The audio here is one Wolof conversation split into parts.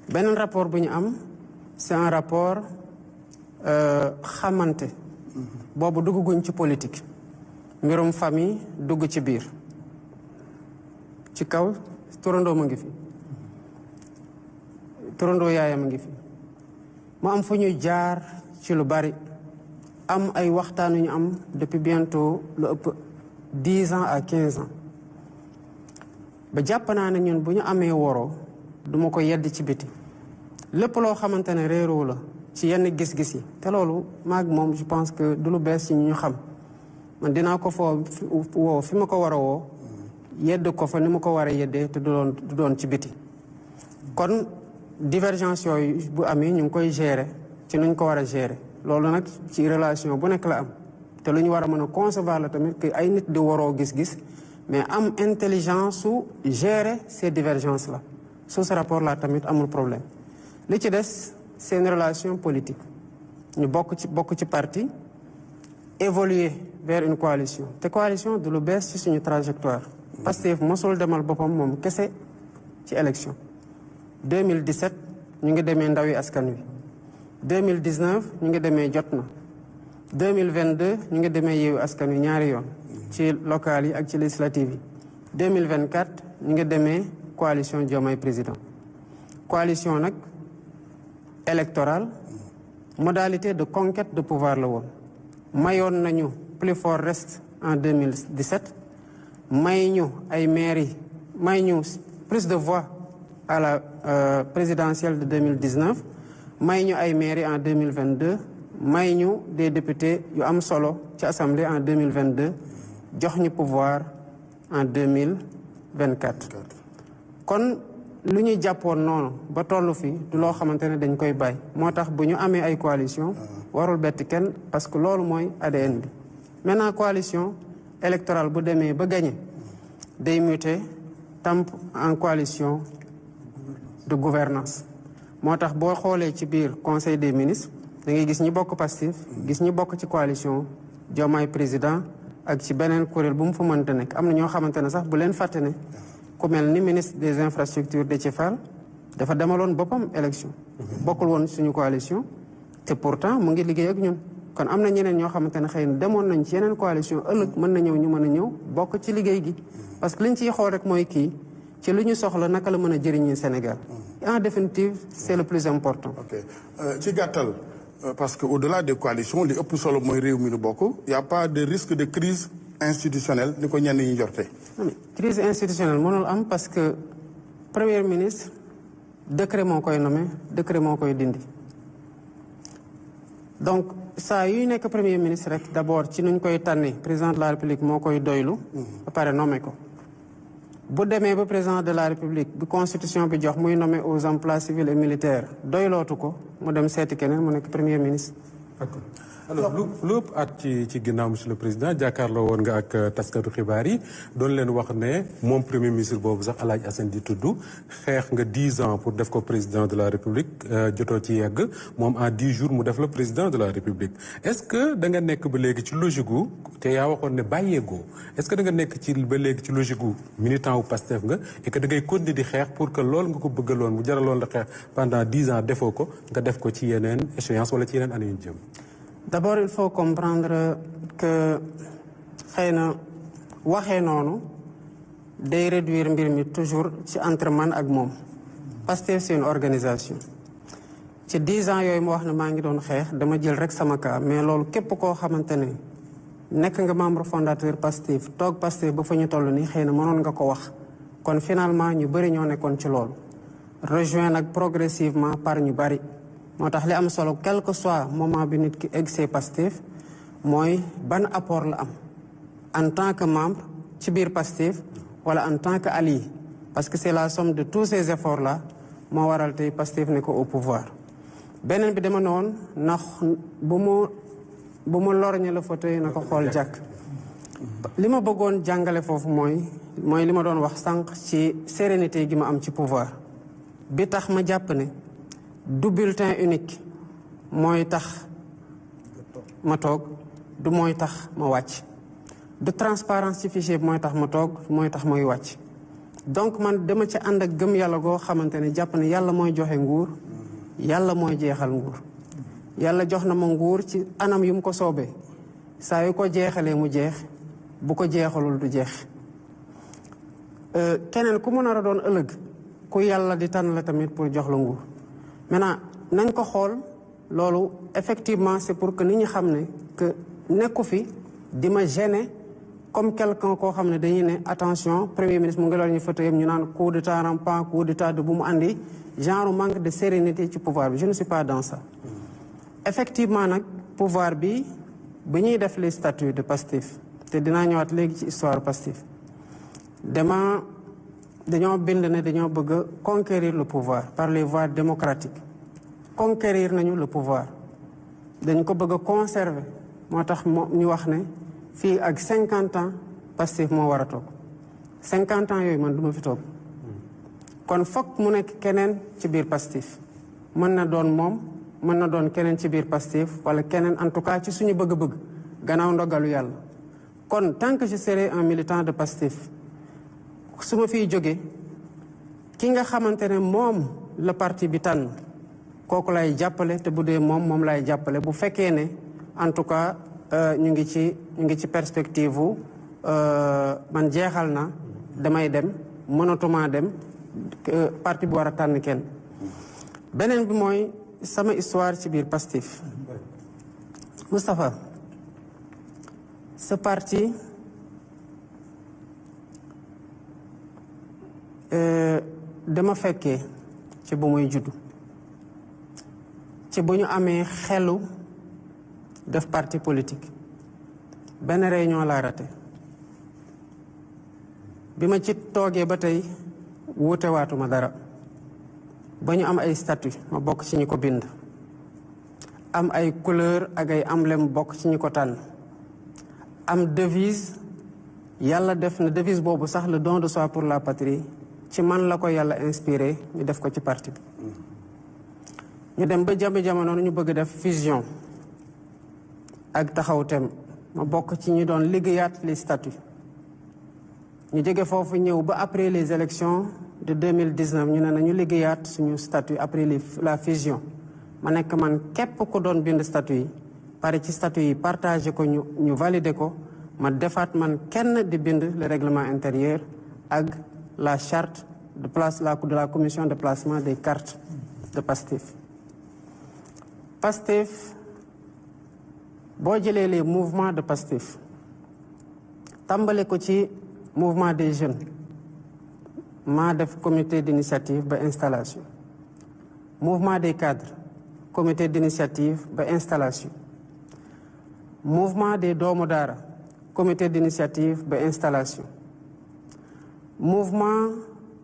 beneen rapport bu ñu am c'est un rapport xamante boobu dugguñ ci politique mbirum famille dugg ci biir ci kaw turandoo ma ngi fi turandoo yaayam a ngi fi mu am fu ñuy jaar ci lu bari am ay waxtaan yu ñu am depuis bientôt lu ëpp 10 ans à 15 ans ba jàpp naa ne ñun bu ñu amee woroo duma ko yedd ci biti lépp loo xamante ne réeroo la ci yenn gis-gis yi te loolu maag moom je pense que du lu bees ci ñu xam man dinaa ko woo fi ma ko war a woo yedd ko fa ni ma ko war a yeddee te du doon ci biti kon divergence yooyu bu amee ñu ngi koy gérer ci nuñ ko war a gérer loolu nag ci relation bu nekk la am te lu ñu war a mën a concevoir la tamit que ay nit di waroo gis-gis mais am intelligence su gérer ces divergences là sous ce rapport là tamit amul problème li ci des c'est une relation politique ñu bokk ci parti évoluer vers une coalition te coalition du lu bees ci suñu trajectoire Pastef mosul demal boppam moom kese ci élection 2017 ñu ngi demee ndawi askan wi 2019 ñu ngi demee jot na 2022 ñu ngi demee yeewu askan wi ñaari yoon ci local yi ak ci législative yi 2024 ñu ngi demee coalition Diomaye président coalition nag électorale modalité de conquête de pouvoir la woon mayoon nañu plus fort reste en 2017 may ñu ay mairie may ñu plus de voix à la présidentielle de 2019 may ñu ay mairie en 2022 may ñu des députés yu am solo ci assemblée en 2022 jox ñu pouvoir en 2024 kon lu ñuy jàppoon noonu ba tollu fi du loo xamante ne dañ koy bàyyi moo tax bu ñu amee ay coalition warul bett kenn parce que loolu mooy ADN bi maintenant coalition électorale bu demee ba gagné day muté tamp en coalition de gouvernance moo tax boo xoolee ci biir conseil des ministres da ngay gis ñi bokk Pastef gis ñi bokk ci coalition Diomaye président ak ci beneen kuréel bu mu fa mënta nekk am na ñoo xamante ne sax bu leen fàtte ne ku mel ni ministre des infrastructures Déthié Fall dafa demaloon boppam élection bokkul woon suñu coalition te pourtant mu ngi liggéey ak ñun kon am na ñeneen ñoo xamante ne xëy na demoon nañ ci yeneen coalition ëllëg mën na ñëw ñu mën a ñëw bokk ci liggéey gi parce que liñ ciy xool rek mooy kii ci lu ñu soxla naka la mën a jëriñee Sénégal en définitive c'est le plus important. ok ci gàttal parce que au-delà des coalitions li ëpp solo mooy réew mi nu bokk y a pas de risque de crise institutionnelle ni ko ñenn ñi jorte. crise institutionnelle mënul am parce que premier ministre décret moo koy nommé décret moo koy dindi donc saa yuy nekk premier ministre rek d'abord ci nuñ koy tànnee président de la république moo koy doylu ba pare nommé ko bu demee ba président de la république bi constitution bi jox muy nommé aux emplois civils et militaires doylootu ko mu dem seeti keneen mu nekk premier ministre. d'accord alors lu ëpp at ci ginnaaw monsieur le président jàkkaarloo woon nga ak taskatu xibaar yi doon leen wax ne moom premier ministre boobu sax El Hadj Assane di tudd xeex nga 10 ans pour def ko président de la république jotoo ci yegg moom en 10 jours mu def la président de la république est-ce que da nga nekk ba léegi ci logique gu te yaa waxoon ne bàyyeegoo est-ce que da nga nekk ci ba léegi ci logique gu militant wu Pastef nga et que da ngay continuer di xeex pour que loolu nga ko bëggaloon mu jaraloon la xeex pendant 10 ans defoo ko nga def ko ci yeneen échéance wala ci yeneen année yu jëm. D'abord il faut comprendre que xëy na waxee noonu day réduire mbir mi toujours ci entre man ak moom Pastef c'est une organisation ci 10 ans yooyu mu wax ne maa ngi doon xeex dama jël rek sama cas mais loolu képp koo xamante ne nekk nga membre fondateur Pastef toog Pastef ba fa ñu toll nii xëy na mënoon nga ko wax kon finalement ñu bëri ñoo nekkoon ci loolu rejoint nag progressivement par ñu bëri moo tax li am solo quel que soit moment bi nit ki egg see Pastef mooy ban apport la am en tant que membre ci biir Pastef wala en tant que allié parce que c'est la somme de tous ces efforts là moo waral tey Pastef ne ko au pouvoir beneen bi dama ne woon ndax bu mu lorñe la fauteuil na ko xool jàkk li ma bëggoon jàngale foofu mooy li ma doon wax sànq ci sérénité gi ma am ci pouvoir bi tax ma jàpp ne du bulletin unique mooy tax ma toog du mooy tax ma wàcc du transparence ci fichier bi mooy tax ma toog mooy tax may wàcc donc man dama ci ànd ak gëm yàlla goo xamante ne jàpp ne yàlla mooy joxe nguur yàlla mooy jeexal nguur yàlla jox na ma nguur ci anam yu mu ko soobee saa yu ko jeexalee mu jeex bu ko jeexalul du jeex keneen ku mu nar a doon ëllëg ku yàlla di tànn la tamit pour jox la nguur maintenant nañ ko xool loolu effectivement c'est pour que nit ñi xam ne que nekku fi di ma gêner comme quelqu'un koo xam ne dañuy ne attention premier ministre mu ngi loolu ñu fauteuil ñu naan coup d'état rampant coup d'état de bu mu andi genre manque de sérénité ci pouvoir bi je ne suis pas dans ça effectivement nag pouvoir bi ñuy def les statuts de Pastef te dinaa ñëwaat léegi ci histoire Pastef dañoo bind ne dañoo bëgg a conquérir le pouvoir par les voies démocratiques conquérir nañu le pouvoir dañ ko bëgg a conserver moo tax ñu wax ne fii ak 50 ans Pastef moo war a toog 50 ans yooyu man du ma fi toog kon fokk mu nekk keneen ci biir Pastef mën na doon moom mën na doon keneen ci biir Pastef wala keneen en tout cas ci suñu bëgg-bëgg gannaaw ndogalu yàlla kon tant que je serai un militant de Pastef su ma fiy jóge ki nga xamante ne moom la parti bi tànn kooku lay jàppale te bu dee moom lay jàppale bu fekkee ne en tout cas ñu ngi ci perspective wu man jeexal na damay dem mënatuma dem parti bu war a tànn kenn beneen bi mooy sama histoire ci biir Pastef Moustapha ce parti dama fekkee ci bu muy juddu ci bu ñu amee xelu def parti politique benn réunion laa raté bi ma ci toogee ba tey wuute waatuma dara ba ñu am ay statut ma bokk ci ñi ko bind am ay couleur ak ay emblème bokk ci ñi ko tànn am devise yàlla def na devise boobu sax le don de soi pour la patrie ci man la ko yàlla inspiré ñu def ko ci parti bi ñu dem ba jamono ñu bëgg def fusion ak taxaw tem ma bokk ci ñi doon liggéeyaat les statuts ñu jóge foofu ñëw ba après les élections de 2019 ñu ne nañu liggéeyaat suñu statut après la fusion ma nekk man képp ku doon bind statut yi pare ci statut yi partagé ko ñu validé ko ma defaat man kenn di bind le règlement intérieur ak la charte de la commission de placement des cartes de Pastef boo jëlee les mouvements de Pastef tàmbale ko ci mouvement des jeunes maa def comité d'initiative ba installation mouvement des cadres comité d'initiative ba installation mouvement des doomu daara comité d'initiative ba installation mouvement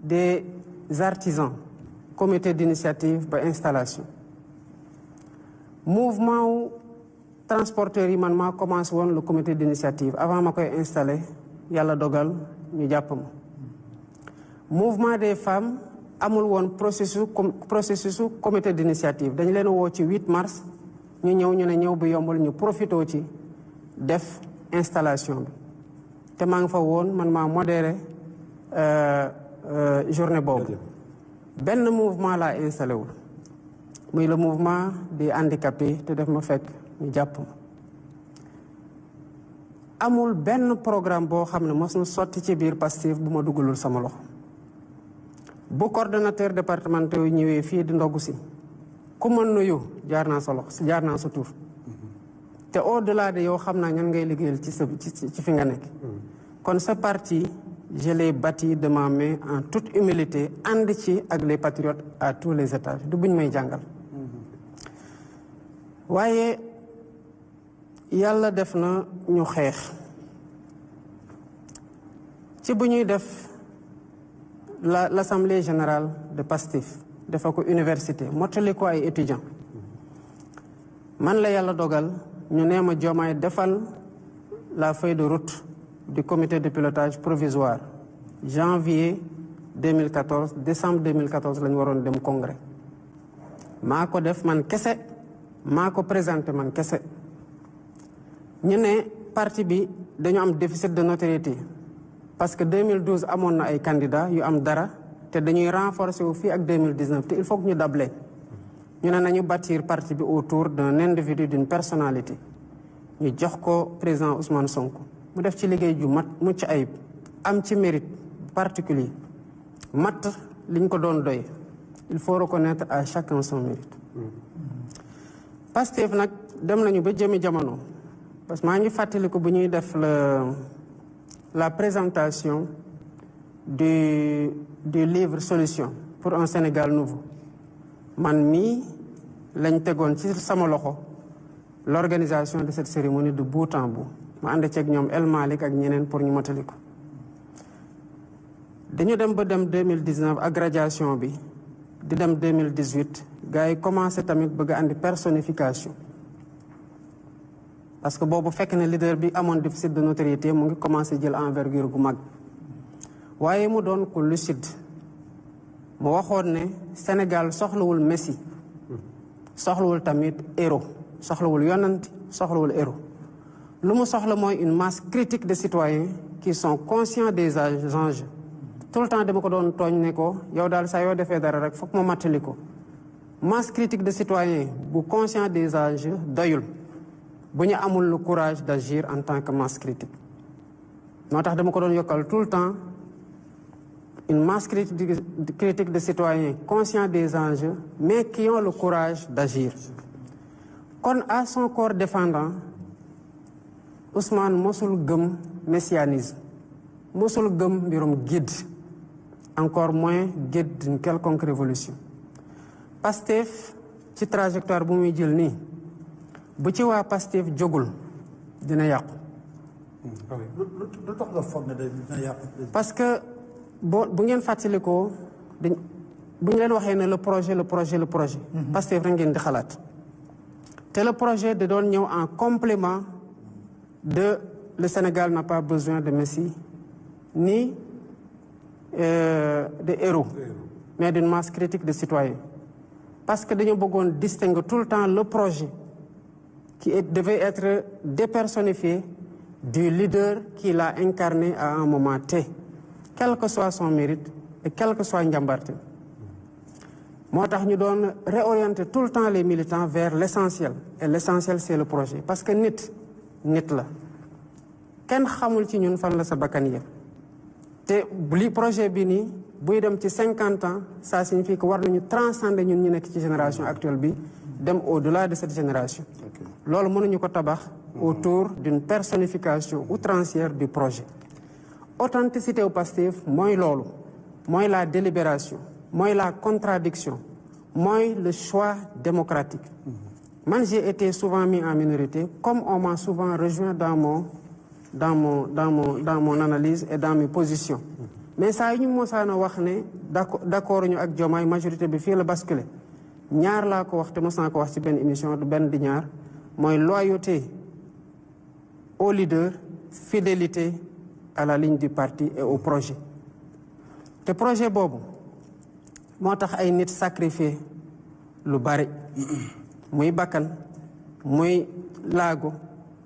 des artisans comité d'initiative ba installation mouvement wu transporteurs yi man maa commencé woon le comité d'initiative avant ma koy installé yàlla dogal ñu jàpp ma mouvement des femmes amul woon processus comité d'initiative dañu leen woo ci 8 mars ñu ñëw bu yombul ñu profitoo ci def installation bi te maa ngi fa woon man maa modéré journée boobu benn mouvement laa installé wul muy le mouvement des handicapés te def ma fekk ñu jàpp ma amul benn programme boo xam ne mos na sotti ci biir Pastef bu ma dugalul sama loxo bu coordonnateur départemental yu ñëwee fii di ndogu si ku mën nuyu jaar naa sa loxo jaar naa sa tur te au delà de yow xam naa ñan ngay liggéeyal ci fi nga nekk kon sa parti je l'ai bâti de ma main en toute humilité ànd ci ak les patriotes à tous les étages du buñ may jàngal waaye yàlla def na ñu xeex ci bu ñuy def l'assemblée générale de Pastef dafa ko université mottali ko ay étudiants man la yàlla dogal ñu nee ma Diomaye defal la feuille de route du comité de pilotage provisoire janvier 2014 décembre 2014 la ñu waroon dem congrès maa ko def man kese maa ko présenté man kese ñu ne parti bi dañu am déficit de notoriété parce que 2012 amoon na ay candidats yu am dara te dañuy renforcer wu fii ak 2019 te il faut que ñu dab leen ñu ne nañu bâtir parti bi autour d'un individu, d'une personnalité ñu jox ko président Ousmane Sonko mu def ci liggéey ju mat mucc ayib am ci mérite particulier mat liñ ko doon doy. Il faut reconnaître à chacun son mérite. Pastef nag dem nañu ba jëmi jamono parce que maa ngi fàttaliku bu ñuy def la présentation du livre Solution pour un Sénégal nouveau man mii lañ tegoon ci sama loxo l'organisation de cette cérémonie de bout en bout ma ànd ceeg ñoom El Malick ak ñeneen pour ñu motali ko dañu dem ba dem 2019 ak radiation bi di dem 2018 gars yi commencé tamit bëgg a andi personnification parce que boobu fekk na leader bi amoon déficit de notoriété mu ngi commencé jël envergure gu mag waaye mu doon ku lucide mu waxoon ne Sénégal soxlawul Messi soxlawul tamit héros soxlawul yonant soxlawul héros lu mu soxla mooy une masse critique de citoyens qui sont conscients des enjeux tout le temps dama ko doon tooñ ne ko yow daal saa yoo defee dara rek foog ma mattali ko masse critique de citoyens bu conscient des enjeux doyul bu ñu amul le courage d'agir en tant que masse critique moo tax dama ko doon yokkal tout le temps une masse critique de citoyens conscients des enjeux mais qui ont le courage d'agir kon à son corps défendant Ousmane mosul gëm messianisme mosul gëm mbirum guide encore moins guide d'une quelconque révolution Pastef ci trajectoire bu muy jël nii bu ci waa Pastef jógul dina yàqu. lu tax nga foog ne dina yàqu. parce que bu ngeen fàttalikoo bu ñu leen waxee ne le projet. Pastef rek ngeen di xalaat. te le projet da doon ñëw en complément de le Sénégal n'a pas besoin de Messi ni de héros mais d'une masse critique de citoyens parce que dañu bëggoon distinguer tout le temps le projet qui devait être dépersonnifié du leader qui l'a incarné à un moment T quel que soit son mérite et quel que soit njàmbarte moo tax ñu doon réorienter tout le temps les militants vers l'essentiel et l'essentiel c'est le projet parce que nit la kenn xamul ci ñun fan la sa bakkan yem te li projet bi nii buy dem ci 50 ans ça signifie que war nañu transcender ñun ñu nekk ci génération actuelle bi dem au-delà de cette génération loolu mënuñu ko tabax autour d'une personnification outrancière du projet authenticité au Pastef mooy loolu mooy la délibération mooy la contradiction mooy le choix démocratique man j'ai été souvent mis en minorité comme on m'a souvent rejoint dans mon analyse et dans mes positions mais saa yu ñu mosaana wax ne d'accord ñu ak Diomaye majorité bi fii la basculer ñaar laa ko wax te mos naa ko wax ci benn émission du benn di ñaar mooy loyauté au leader fidélité à la ligne du parti et au projet te projet boobu moo tax ay nit sacrifié lu bari muy bakkan muy laago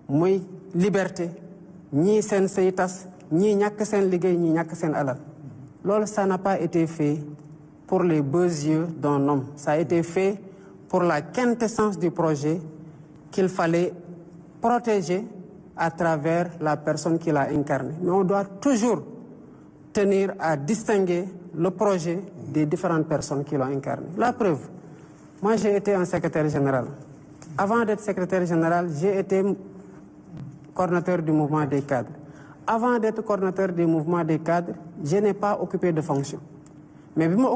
muy liberté ñii seen say tas ñii ñàkk seen liggéey ñii ñàkk seen alal loolu ça n'a pas été fait pour les beaux yeux d'un homme ça a été fait pour la quintessence du projet qu'il fallait protéger à travers la personne qui l'a incarné mais on doit toujours tenir à distinguer le projet des différentes personnes qui l'ont incarné la preuve moi j'ai été un secrétaire général avant d'être secrétaire général j'ai été coordonnateur du mouvement des cadres avant d'être coordonnateur du mouvement des cadres je n'ai pas occupé de fonction mais bi ma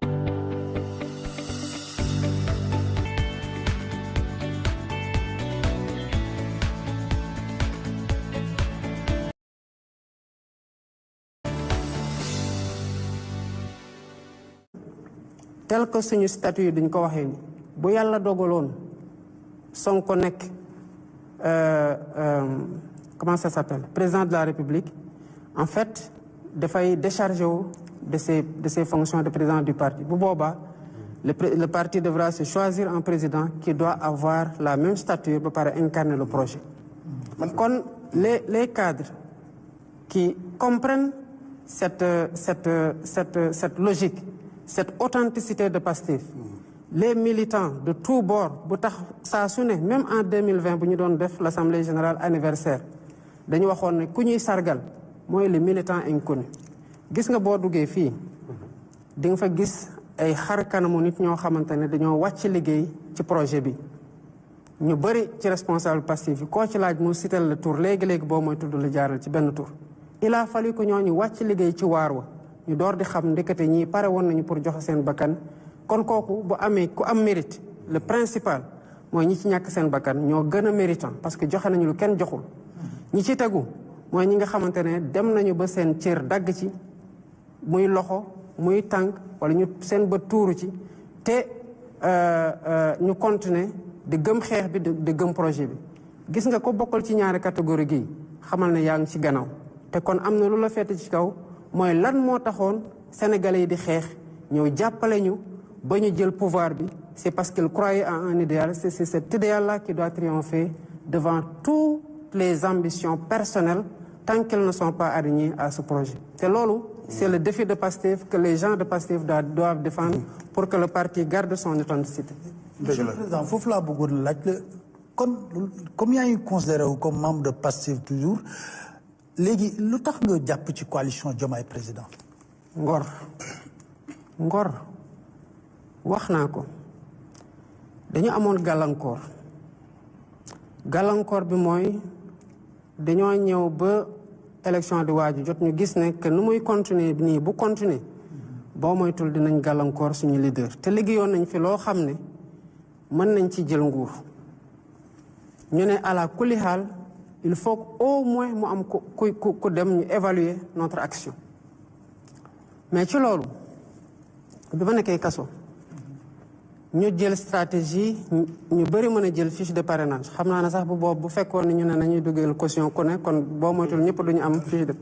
tel que suñu statut yi duñ ko waxee ni bu yàlla dogaloon Sonko nekk comment ça s'appelle président de la République en fait dafay décharger wu de ses fonctions de président du parti bu boobaa le parti devra se choisir un président qui doit avoir la même stature ba pare incarner le projet kon les cadres qui comprennent cette logique, cette authenticité de Pastef. Les militants de tous bords bu tax saa su ne même en 2020 bu ñu doon def l'assemblée générale anniversaire dañu waxoon ne ku ñuy sargal mooy les militants inconnus. Gis nga boo duggee fii di nga fa gis ay xar kanamu nit ñoo xamante ne dañoo wàcc liggéey ci projet bi. ñu bëri ci responsable Pastef yi koo ci laaj mu sital la tour léegi-léegi boo mooy tudd la jaaral ci benn tour. Il a fallu que ñooñu wàcc liggéey ci waar wa ñu door di xam ndekete ñii pare woon nañu pour joxe seen bakkan. kon kooku bu amee ku am mérite le principal mooy ñi ci ñàkk seen bakkan ñoo gën a méritant parce que joxe nañu lu kenn joxul. ñi ci tegu mooy ñi nga xamante ne dem nañu ba seen cër dagg ci muy loxo muy tànk wala ñu seen bët tuuru ci te ñu continuer di gëm xeex bi di gëm projet bi. Gis nga ko bokkal ci ñaari catégorie gi xamal ne yaa ngi ci gannaaw te kon am na lu la fete ci kaw mooy lan moo taxoon sénégalais yi di xeex ñëw jàppale ñu ba ñu jël pouvoir bi. C'est parce qu'ils croyaient en un idéal. C'est cet idéal-là qui doit triompher devant toutes les ambitions personnelles tant qu'elles ne sont pas alignées à ce projet. C'est loolu, c'est le défi de Pastef que les gens de Pastef doivent défendre pour que le parti garde son authenticité. Monsieur le Président, foofu laa bëggoon laaj la kon comme yaa ngi considéré wu comme membre de Pastef toujours léegi lu tax nga jàpp ci coalition Diomaye Président. Ngor wax naa ko dañu amoon gàllankoor bi mooy dañoo ñëw ba élection di waaju jot ñu gis ne que nu muy continuer nii bu continuer boo moytul dinañ gàllankoor suñu leader te liggéeyoon nañ fi loo xam ne mën nañ ci jël nguur ñu ne ala kulli xaal il faut au moins mu am ku dem ñu évaluer notre action mais ci loolu bi ma nekkee kaso ñu jël stratégie ñu bëri mën a jël fiche de parrainage xam naa ne sax bu boobu bu fekkoon ne ñu ne nañuy dugal caution ku ne kon boo moytul ñëpp duñu am fiche de